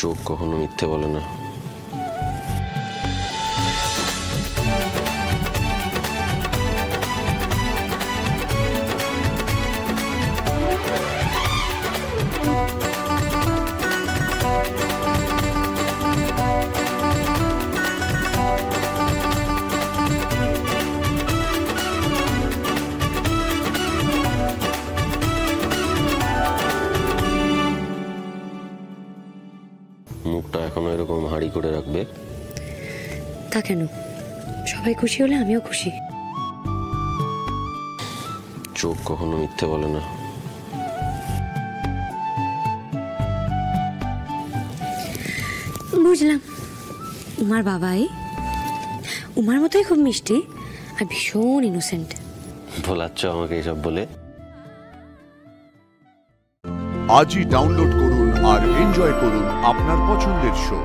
চোখ কখনো মিথ্যে বলে না। মুখটা এখনো এরকম হাঁড়ি করে রাখবে? তা কেন? সবাই খুশি হলে আমিও খুশি। চোখ কখনো মিথ্যে বলে না। বুঝলাম, উমার বাবাই উমার মতোই খুব মিষ্টি আর ভীষণ ইনোসেন্ট। ভোলাচ্ছ আমাকে এসব বলে? আজই ডাউনলোড করুন আর এনজয় করুন আপনার পছন্দের শো।